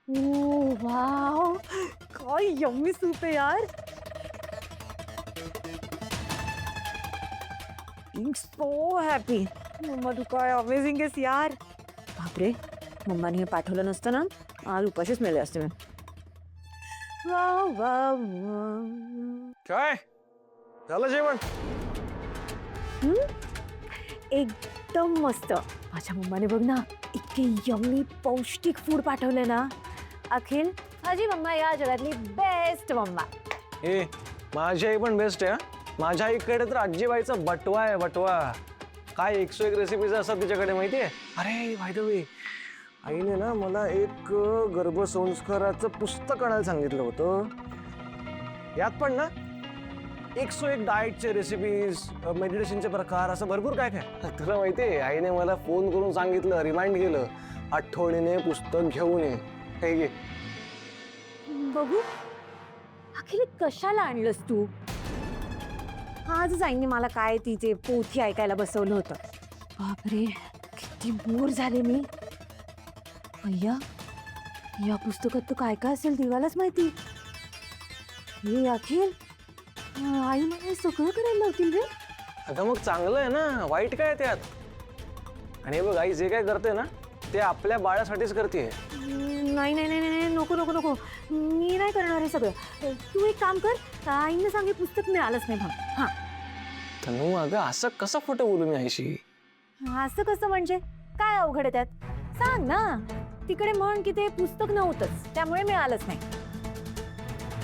ओह wow, काय yummy soup आहे यार. I'm so happy. मम्मा तू काय अमेझिंग आहेस यार. बापरे, मम्माने हे पाठवलं नसतं ना, आज उपाशीच मेले असते मी. Wow wow wow. काय झालं जेवण? एकदम मस्त. माझ्या मम्माने बघ ना, इतके यम्मी पौष्टिक फूड पाठवले ना. अखिल, माझी मम्मा या जगातली बेस्ट मम्मा. ए माझी आई पण बेस्ट आहे. माझ्या आईकडे तर आजीबाईचा बटवा आहे, बटवा. काय 101 रेसिपीज असतात तिच्याकडे माहितीये. अरे बाय द वे, आईने ना मला एक गर्भसंस्काराचं पुस्तक आणायला सांगितलं होतं. यात पण ना 101 डाएटचे रेसिपीज, मेडिटेशनचे प्रकार, असं भरपूर काय काय. तुला माहितीये, आईने मला फोन करून सांगितलं, रिमाइंड केलं, आठवणीने पुस्तक घेऊन ये. हे घे. बघू. अखिल, कशाला आणलंस तू? आजच आईने मला काय तिचे पोथी ऐकायला बसवलं होतं. बापरे, किती बोर झाले मी. अय्या, या पुस्तकात तर काय काय असेल देवालाच माहिती. हे अखिल, आई मला हे सगळं करायला लावतील रे. अगं मग चांगलं आहे ना, वाईट काय त्यात. आणि बघ, आई जे काय करते ना, ते आपल्या बाळासाठीच करते. नाही नाही नाही नाही, नको नको नको, मी नाही करणार हे सगळं. तू एक काम कर, आईने सांगे पुस्तक मिळालंच नाही भाऊ. हां. तनू, अगं असं कसं खोटं बोलू मी आईशी? असं कसं म्हणजे? काय अवघड आहे त्यात? सांग ना. तिकडे म्हण की ते पुस्तक नव्हतंच, त्यामुळे मिळालंच नाही.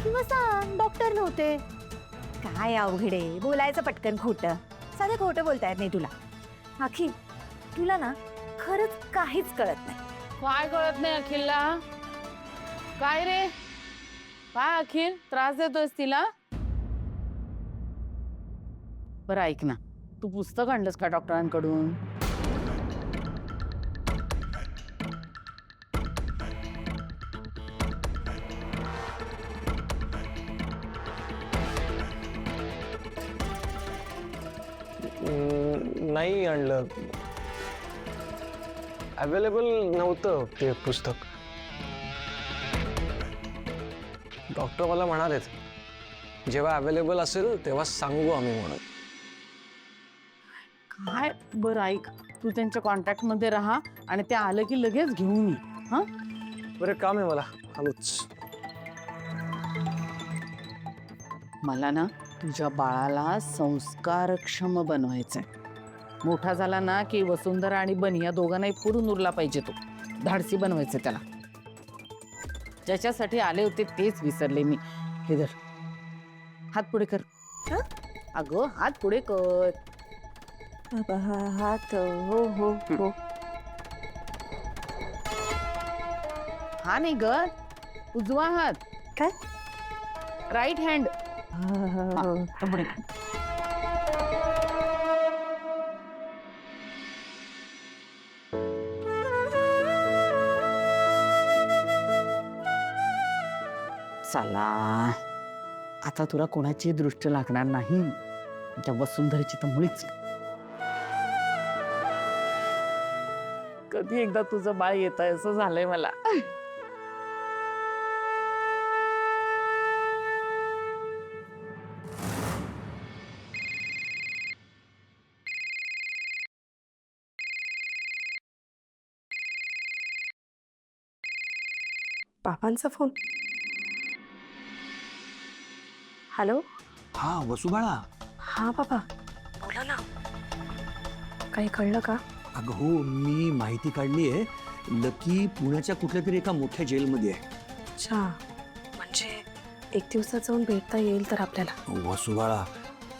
किंवा सांग डॉक्टर नव्हते. काय अवघड आहे बोलायचं पटकन खोटं. साधं खोटं बोलता येत नाही तुला. अखिल, तुला ना खरंच काहीच कळत नाही. काय कळत नाही अखिलला? काय रे, काय अखिल त्रास देतोयस तिला? बरं ऐक ना, तू पुस्तक आणलंस का डॉक्टरांकडून? नाही आणलं. अवेलेबल नव्हतं ते पुस्तक. डॉक्टर मला म्हणालेत जेव्हा अवेलेबल असेल तेव्हा सांगू आम्ही म्हणून. काय? बरं ऐक, तू त्यांच्या कॉन्टॅक्ट मध्ये राहा आणि ते आलं की लगेच घेऊन ये. हा, बरं काम आहे मला, आलोच. मला ना तुझ्या बाळाला संस्कारक्षम बनवायचंय. मोठा झाला ना की वसुंधरा आणि बनी या दोघांनाही पुरून उरला पाहिजे. तो धाडसी बनवायचे त्याला. ज्याच्यासाठी आले होते तेच विसरले मी. हे धर, हात पुढे कर. अगं हात पुढे कर. हात, हो हो हो. हा नाही ग, उजवा हात. काय? Right hand. पुढे. चला, आता तुला कोणाची दृष्टी लागणार नाही. त्या वसुंधरेची तर मुळीच. कधी एकदा तुझं बाळ येत आहे असं झालंय मला. बाबांचा फोन. हॅलो. हा वसुबाळा. हा बाबा, बोला ना. काही कळलं का? अगं हो, मी माहिती काढली आहे. लकी पुण्याच्या कुठल्या तरी एका मोठ्या जेलमध्ये आहे. अच्छा, म्हणजे एक दिवसात जाऊन भेटता येईल तर आपल्याला. वसुबाळा,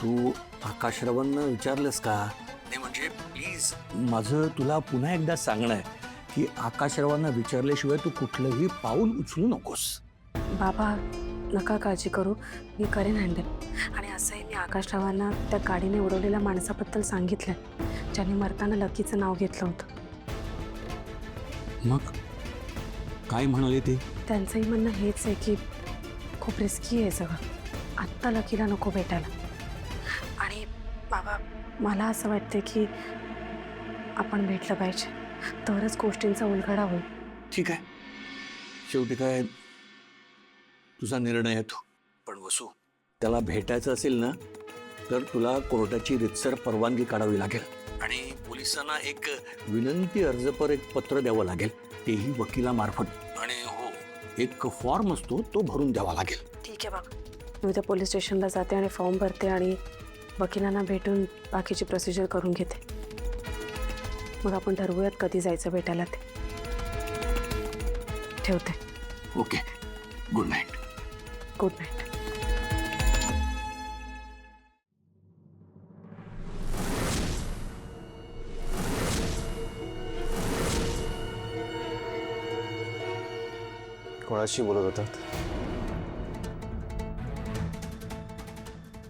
तू आकाशरावांना विचारलंस का? नाही म्हणजे प्लीज, माझं तुला पुन्हा एकदा सांगणं आहे की आकाशरावांना विचारल्याशिवाय तू कुठलंही पाऊल उचलू नकोस. बाबा नका काळजी करू, मी करेन हँडल. आणि असंही मी आकाशरावांना त्या गाडीने उडवलेल्या माणसाबद्दल सांगितलं, ज्यांनी मरताना लकीचं नाव घेतलं होतं. मग काय म्हणाले ते? त्यांचंही म्हणणं हेच आहे की खूप रिस्की आहे सगळं. आत्ता लकीला नको भेटायला. आणि बाबा, मला असं वाटतं की आपण भेटलं पाहिजे, तरच गोष्टींचा उलगडा होईल. ठीक आहे, शेवटी काय तुझा निर्णय येतो. पण वसू, त्याला भेटायचं असेल ना तर तुला कोर्टाची रितसर परवानगी काढावी लागेल आणि पोलिसांना एक विनंती अर्जपर एक पत्र द्यावं लागेल, तेही वकिलामार्फत. आणि हो, एक फॉर्म असतो तो भरून द्यावा लागेल. ठीक आहे बाबा, मी उद्या पोलीस स्टेशनला जाते आणि फॉर्म भरते आणि वकिलांना भेटून बाकीची प्रोसिजर करून घेते. मग आपण ठरवूयात कधी जायचं भेटायला ते. ठेवते. Okay, good night. Good night. कोणाशी बोलत होतात?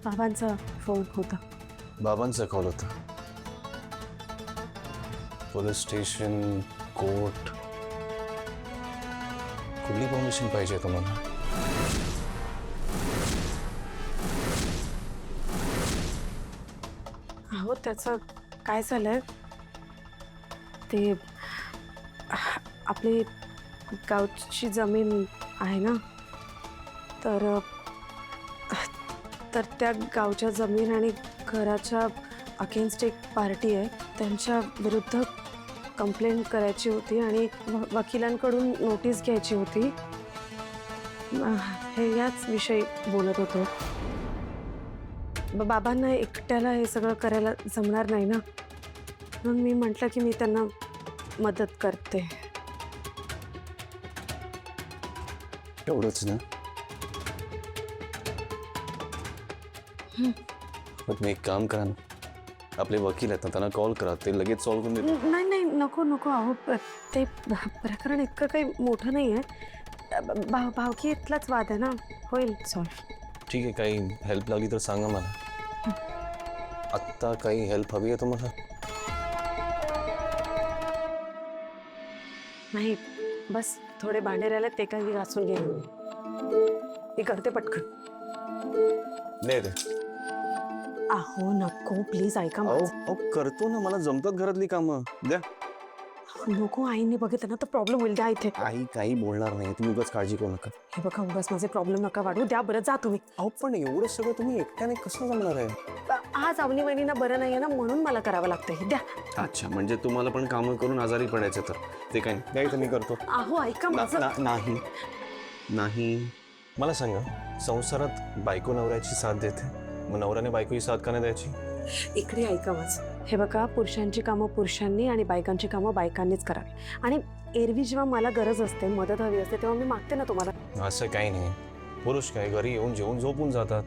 बाबांचा फोन होता. बाबांचा कॉल होता. पोलीस स्टेशन, कोर्ट, कुठली परमिशन पाहिजे तुम्हाला? हो, त्याचं काय झालंय ते, आपली गावची जमीन आहे ना, तर त्या गावच्या जमीन आणि घराच्या अगेन्स्ट एक पार्टी आहे, त्यांच्या विरुद्ध कंप्लेंट करायची होती आणि वकिलांकडून नोटीस घ्यायची होती. हे याच विषयी बोलत होतो. बाबांना एकट्याला हे सगळं करायला जमणार नाही ना, म्हणून मी म्हटलं की मी त्यांना मदत करते. एवढंच ना? मग मी एक काम करा ना, आपले वकील आहेत ना, त्यांना कॉल करा, ते लगेच सॉल्व्ह करून देतील. नाही नाही, नको नको. अहो, ते प्रकरण इतकं काही मोठं नाही आहे. भावकीतलाच वाद आहे ना, होईल सॉल्व्ह. ठीक आहे, काही हेल्प लागली तर सांगा मला. आत्ता काही हेल्प हवी आहे तुम्हाला? नाही, बस थोडे भांडे राहिले ते काही घासून घे. मी करते पटकन. नाही रे. अहो नको, प्लीज ऐका अहो माझं. अहो करतो ना, मला जमतात घरातली कामं. द्या. नको, आईने बघितलं ना तर प्रॉब्लेम होईल. द्या इथे. आई काही बोलणार नाही, तुम्ही उगाच काळजी करू नका. हे बघा, उगाच माझे प्रॉब्लेम नका वाढू. द्या बरं, जा तुम्ही. अहो पण एवढं सगळं तुम्ही एकट्याने कसं जमणार आहे? आज अवनी वहिनींना बरं नाही आहे ना, म्हणून मला करावं लागतं. द्या. अच्छा, म्हणजे तुम्हाला पण कामं करून आजारी पडायचं तर ते काही नाही. द्या इथं, मी करतो. अहो ऐका माझं. नाही नाही, मला सांगा, संसारात बायको नवऱ्याची साथ देते, मग नवऱ्याने बायकोची साथ का नाही द्यायची? इकडे ऐका माझं. हे बघा, पुरुषांची कामं पुरुषांनी आणि बायकांची कामं बायकांनीच करावी. आणि एरवी जेव्हा मला गरज असते, मदत हवी असते, तेव्हा मी मागते ना तुम्हाला. असं काही नाही. पुरुष काय घरी येऊन जेवून झोपून जातात,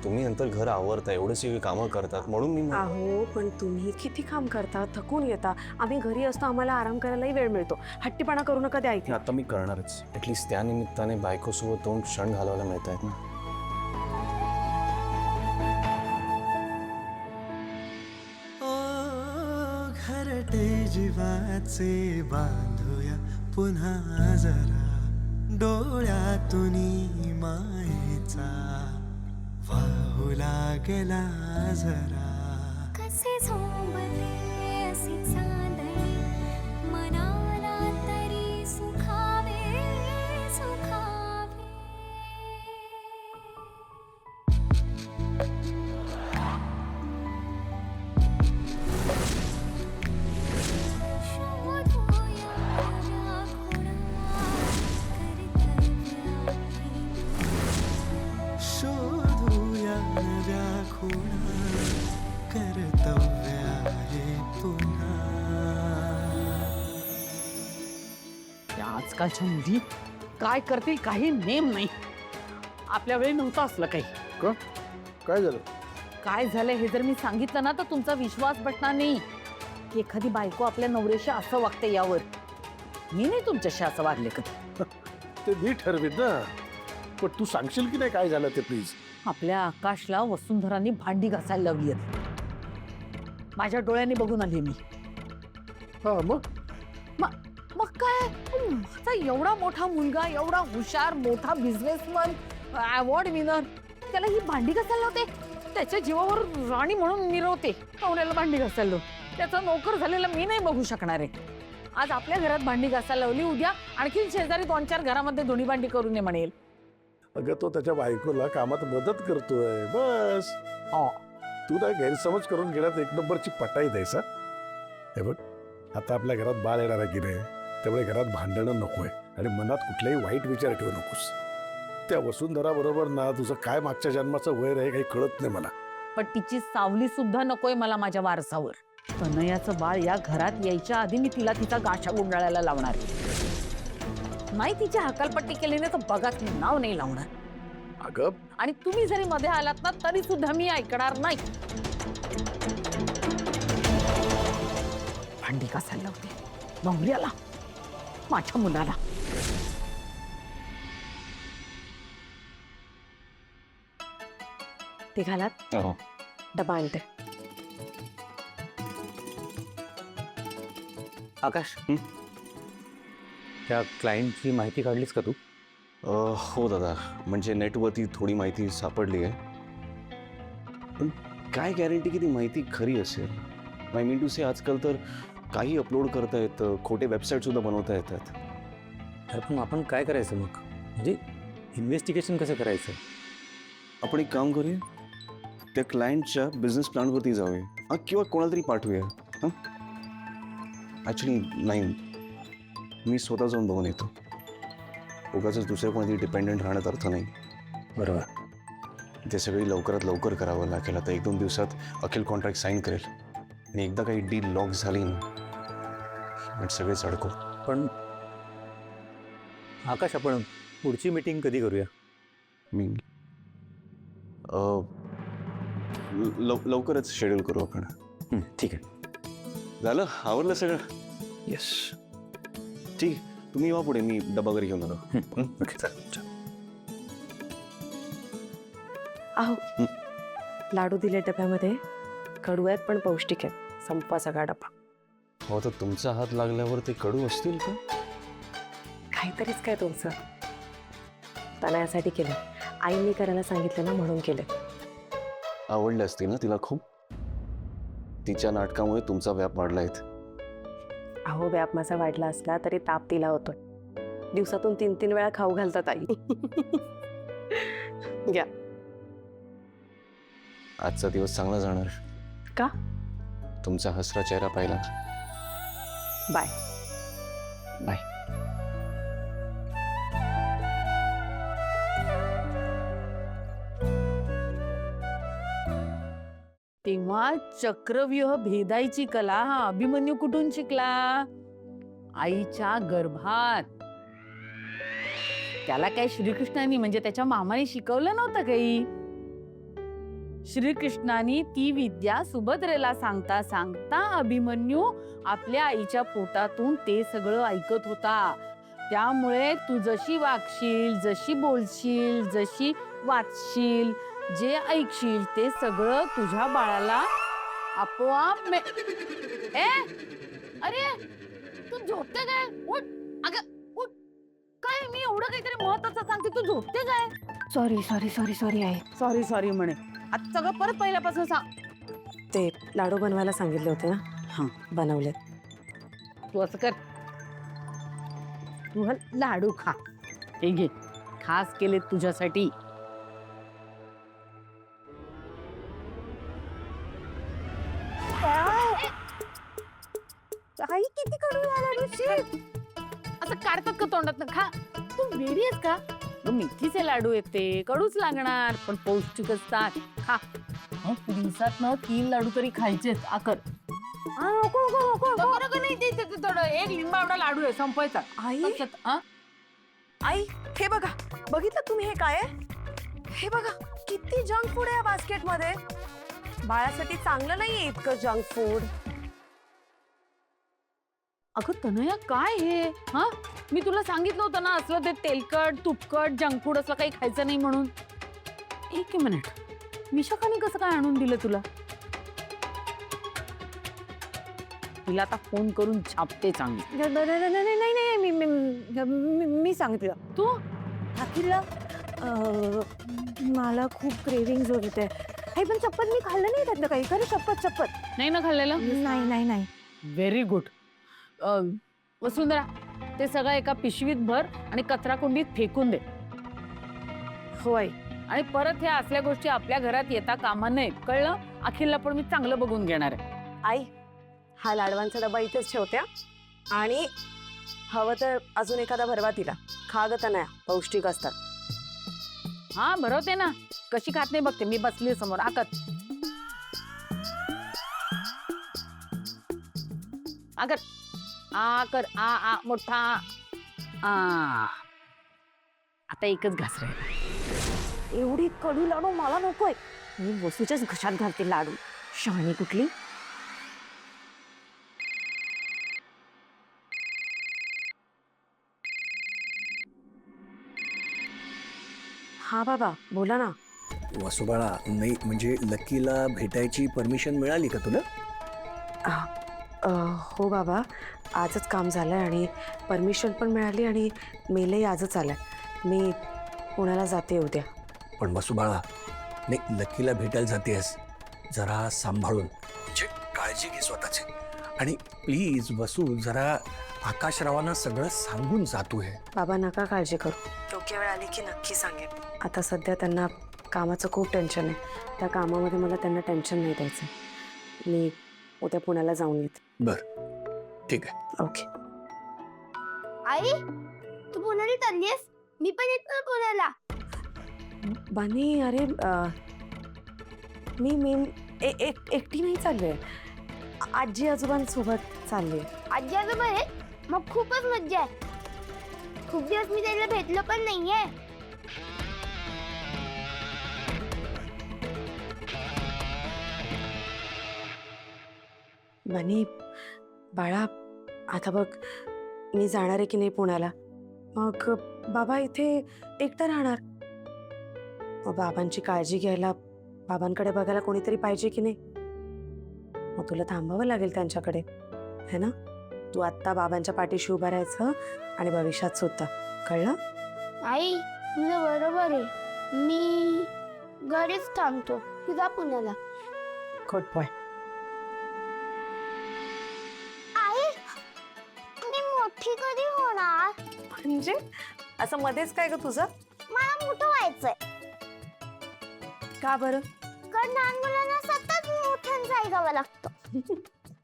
तुम्ही नंतर घर आवरता, एवढे सगळी कामं करतात, म्हणून मी अहो पण तुम्ही किती काम करता, थकून येता. आम्ही घरी असतो, आम्हाला आराम करायलाही वेळ मिळतो. हट्टीपणा करू नका. द्या इथे. आता मी करणारच. ॲटलिस्ट त्या निमित्ताने बायकोसोबत 2 क्षण घालवायला मिळत आहेत ना. घरटे जीवाचे बांधूया पुन्हा जरा, डोळ्यातून मायेचा वाहू लागला जरा. कसे झोंबते असे चांदणे, मनाला तरी सुखावे सुखावे. शोधूया नव्या खुणा, शोधूया नव्या खुणा, कर्तव्य आहे पुन्हा. या आजकालच्या मुली काय करतील काही नेम नाही. आपल्या वेळी नव्हतं असलं काही. काय झालं? काय झालं हे जर मी सांगितलं ना तर तुमचा विश्वास बसणार नाही की एखादी बायको आपल्या नवऱ्याशी असं वागते. यावर मी नाही तुमच्याशी असं वागले कधी. ते मी ठरवीन ना, पण तू सांगशील की नाही काय झालं ते प्लीज. आपल्या आकाशला वसुंधरांनी भांडी घासायला लावली आहेत. माझ्या डोळ्यांनी बघून आली मी. हा मग मग काय, माझा एवढा मोठा मुलगा, एवढा हुशार, मोठा बिझनेसमन, अवॉर्ड विनर, त्याला ही भांडी घासायला लावते. त्याच्या जीवावर राणी म्हणून मिरवते. नवऱ्याला भांडी घासायला लावते. त्याचा नोकर झालेला मी नाही बघू शकणार आहे. आज आपल्या घरात भांडी घासायला लावली, उद्या आणखी शेजारी 2-4 घरामध्ये धुणी भांडी करून ये म्हणेल. अगं तो त्याच्या बायकोला कामात मदत करतोय बस. तू ना गैरसमज करून घेण्यात एक नंबरची पटाई द्यायचा. हे बघ, आता आपल्या घरात बाळ येणार आहे की नाही, त्यामुळे घरात भांडणं नकोय आणि मनात कुठलाही वाईट विचार ठेवू नकोस. त्या वसुंधरा बरोबर ना तुझं काय मागच्या जन्माचं वैर आहे काही कळत नाही मला. पण तिची सावली सुद्धा नकोय मला माझ्या वारसावर. तनयाचं बाळ या घरात यायच्या आधी मी तिला तिचा गाशा गुंडाळायला लावणार. नाही तिची हकालपट्टी केली नाही तर बघा ती नाव नाही लावणार. अगं आणि तुम्ही जरी मध्ये आलात ना तरी सुद्धा मी ऐकणार नाही. भांडी घासायला लावते नवऱ्याला, माझ्या मुलाला. ते घालात हो. डबा आणते. आकाश त्या क्लायंटची माहिती काढलीस का तू? हो दादा, म्हणजे नेटवरती थोडी माहिती सापडली आहे, पण काय गॅरंटी की ती माहिती खरी असेल? आय मीन टू से आजकाल तर काही अपलोड करता येतं, खोटे वेबसाईट सुद्धा बनवता येतात. अरे पण आपण काय करायचं मग? म्हणजे इन्व्हेस्टिगेशन कसं करायचं? आपण एक काम करूया, त्या क्लायंटच्या बिझनेस प्लॅनवरती जाऊया किंवा कोणाला तरी पाठवूया. हां, ॲक्च्युली नाही, मी स्वतः जाऊन बघून येतो. उगाच दुसऱ्या कोणातरी डिपेंडंट राहण्यात अर्थ नाही. बरोबर. ते सगळी लवकरात लवकर करावं लागेल. आता 1-2 दिवसात अखिल कॉन्ट्रॅक्ट साईन करेल आणि एकदा काही डील लॉक झाली ना सगळेच अडकू. पण आकाश, आपण पुढची मीटिंग कधी करूया? मी लवकरच शेड्यूल करू आपण. ठीक आहे. झालं, आवरलं सगळं? येस. ठीक आहे, तुम्ही या पुढे, मी डबा घरी घेऊन आलो. ओके, चल. आहो, लाडू दिले डब्यामध्ये, कडू आहेत पण पौष्टिक आहेत. संपवा सगळा डबा. हो, तर तुमचा हात लागल्यावर ते कडू असतील का? काहीतरीच काय तुमचं. तनयासाठी केलं, आईने करायला सांगितलं ना म्हणून केलं. आवडले असतील ना तिला खूप? तिच्या नाटकामुळे तुमचा व्याप वाढलाय. अहो, व्याप माझा वाढला असला तरी ताप तिला होतो. दिवसातून 3-3 वेळा खाऊ घालतात आई. घ्या. आजचा दिवस चांगला जाणार. का? तुमचा हसरा चेहरा पाहिला. बाय. बाय. तेव्हा चक्रव्यूह भेदायची कला हा अभिमन्यू कुठून शिकला? आईच्या गर्भात. त्याला काय श्रीकृष्णाने म्हणजे त्याच्या मामाने शिकवलं नव्हतं काही? श्रीकृष्णाने ती विद्या सुभद्रेला सांगता सांगता अभिमन्यू आपल्या आईच्या पोटातून ते सगळं ऐकत होता. त्यामुळे तू जशी वागशील, जशी बोलशील, जशी वाचशील, जे ऐकशील ते सगळं तुझ्या बाळाला आपोआप अरे तू झोपते काय? उठ अगं, उठ. काय मी एवढं काहीतरी महत्वाचं सांगते, तू झोपते काय? Sorry I. सॉरी म्हणे. आता सगळं परत पहिल्यापासून सांग. ते लाडू बनवायला सांगितले होते ना, हां बनवले. तू असं कर, तू हा लाडू खा. हे घे, खास केले तुझ्यासाठी. आई किती कडू लाडूशी. असं काढतात का तोंडात? खा. तू वेडी आहेस का? मेथीचे लाडू येते, कडूच लागणार पण पौष्टिक असतात. खा. दिवसात ना 3 लाडू तरी खायचेच. आकर. नाही, ते थोडं एक लिंबा एवढा लाडू आहे, संपवायचा. आई, आ? आई हे बघा, बघितलं तुम्ही हे काय आहे? हे बघा किती जंक फूड आहे या बास्केट मध्ये. बाळासाठी चांगलं नाहीये इतकं जंक फूड. अगं तनया, काय हे? हा, मी तुला सांगितलं होतं ना असलं ते तेलकट, तुपकट, जंक फूड असलं काही खायचं नाही म्हणून. एक मिनिट, विशाखाने कसं काय आणून दिलं तुला? तिला आता फोन करून छापते चांगली. नाही, मी सांगितलं. तू अखिलला मला खूप क्रेविंग्स होत होते. हे पण चप्पल मी खाल्लं नाही त्यातलं काही. खरं चप्पल नाही ना खाल्लेलं? नाही. Very good. वसुंधरा, ते सगळं एका पिशवीत भर आणि कचरा कुंडीत फेकून दे. हो आई. आणि परत ह्या असल्या गोष्टी आपल्या घरात येता कामा नये, कळलं? अखिलला पण मी चांगलं बघून घेणार आहे. आई, हा लाडवांचा डबा इथेच ठेवत्या आणि हवं तर अजून एखादा भरवा तिला. खागत नाही, पौष्टिक असतात. हा भरवते ना, कशी खात नाही बघते, मी बसली समोर आकत. आकत आ कर आ आ मोठा आ. आता एकच घास राहिला. एवढी कडू लाडू मला नकोय. मी वसूच्याच घशात घालते लाडू. शहाणी कुठली. हा बाबा बोला ना. वसुबाळा, नाही म्हणजे लकीला भेटायची परमिशन मिळाली का तुला? हो बाबा, आजच काम झालंय आणि परमिशन पण मिळाली आणि मेलही आजच आलाय. मी पुण्याला जाते उद्या. पण वसुबाळा, नाही लकीला भेटायला जातेस, जरा सांभाळून, म्हणजे काळजी घे स्वतःची. आणि प्लीज वसू, जरा आकाशरावांना सगळं सांगून जातोय. बाबा नका काळजी करू. योग्य वेळ आली की नक्की सांगेन. आता सध्या त्यांना कामाचं खूप टेन्शन आहे. त्या कामामध्ये मला त्यांना टेन्शन नाही द्यायचं. मी उद्या पुण्याला जाऊन येते. बर, ठीक आहे. ओके. आई, तू पुण्याला चाललीस? मी पण येतो पुण्याला. बानी, अरे मी एकटी नाही चालले. आजी आजोबांसोबत चालले. आजी आजोबा आहेत? मग खूपच मज्जा आहे. खूप दिवस मी त्याला भेटलो पण नाहीये. बानी, बाळा, आता बघ मी जाणार आहे की नाही पुण्याला. मग बाबा इथे एकटा राहणार. मग बाबांची काळजी घ्यायला बाबांकडे बघायला कोणीतरी पाहिजे की नाही. मग तुला थांबावं लागेल त्यांच्याकडे, है ना. तू आत्ता बाबांच्या पाठीशी उभं राहायचं आणि भविष्यात सुद्धा, कळलं? आई, तुझं बरोबर आहे. मी घरीच थांबतो. तुझा पुण्याला. Good boy. आई, मी मोठी कधी होणार? म्हणजे असं मध्येच काय ग तुझं? मला मोठं व्हायचंय. का बरं? कारण लहान मुलांना सतत मोठ्यांचं ऐकावं लागतं.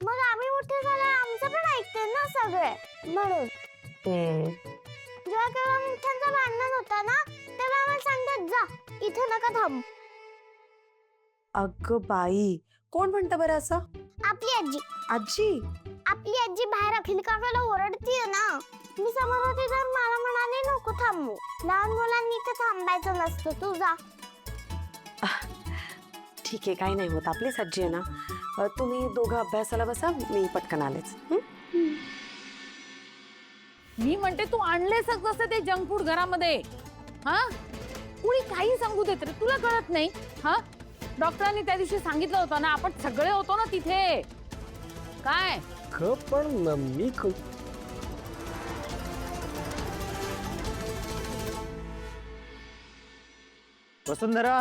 मग आम्ही मोठे झाले आमचं पण ऐकते ना सगळे. म्हणून जेव्हा केव्हा मोठ्यांचं भांडण होता ना, तेव्हा आम्हाला सांगतात जा इथे नका थांबू. अगं बाई, कोण म्हणतं बरं असं? आपली आजी. आजी? आपली आजी बाहेर अखिल काकाला ओरडतीये ना. मी समोर होती तर मला म्हणाले नको थांबू. लहान मुलांनी इथे थांबायचं नसतं, तू जा. ठीक आहे, काही नाही होत. आपलीच आजी आहे ना. तुम्ही दोघं अभ्यासाला बसा, मी पटकन आलेच. मी म्हणते तू आणलेसच कसं ते जंक फूड घरामध्ये. हा, कुणी काही सांगू देत रे, तुला कळत नाही? हा, डॉक्टरांनी त्या दिवशी सांगितलं होतं ना, आपण सगळे होतो ना तिथे. काय पण मी वसुंधरा,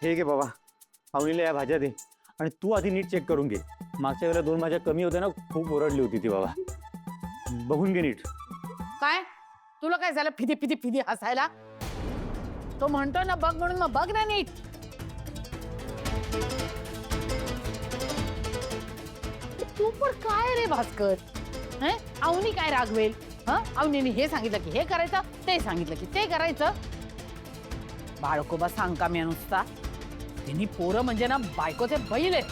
हे घे बाबा, पाहुणीला या भाज्या दे. आणि तू आधी नीट चेक करून घे. मागच्या वेळेला 2 भाज्या कमी होत्या ना, खूप ओरडली होती ती बाबा. बघून घे नीट. काय तुला काय झालं फिदी फिदी फिदी हसायला? तो म्हणतो ना बघ म्हणून, मग बघ ना नीट. तू पण काय रे भास्कर, अवनी काय रागवेल? अवनीने हे सांगितलं की हे करायचं, ते सांगितलं की ते करायचं. बाळकोबा सांग का मी नुसता. त्यांनी पोरं म्हणजे ना बायकोचे बैल आहेत.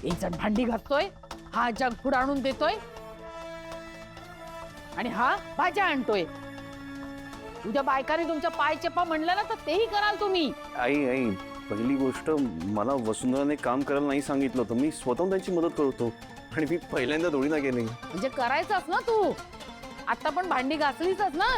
एक जण भांडी घासतोय, हा जंक फूड आणून देतोय आणि हा भाज्या आणतोय. उद्या बायकाने तुमच्या पाय चेपा म्हणलं ना तर तेही कराल तुम्ही. आई, पहिली गोष्ट, मला वसुंधराने काम करायला नाही सांगितलं होतं. मी स्वतः त्यांची मदत करतो आणि मी पहिल्यांदा थोडी ना केली. म्हणजे करायचंच ना तू. आता पण भांडी घासलीच ना.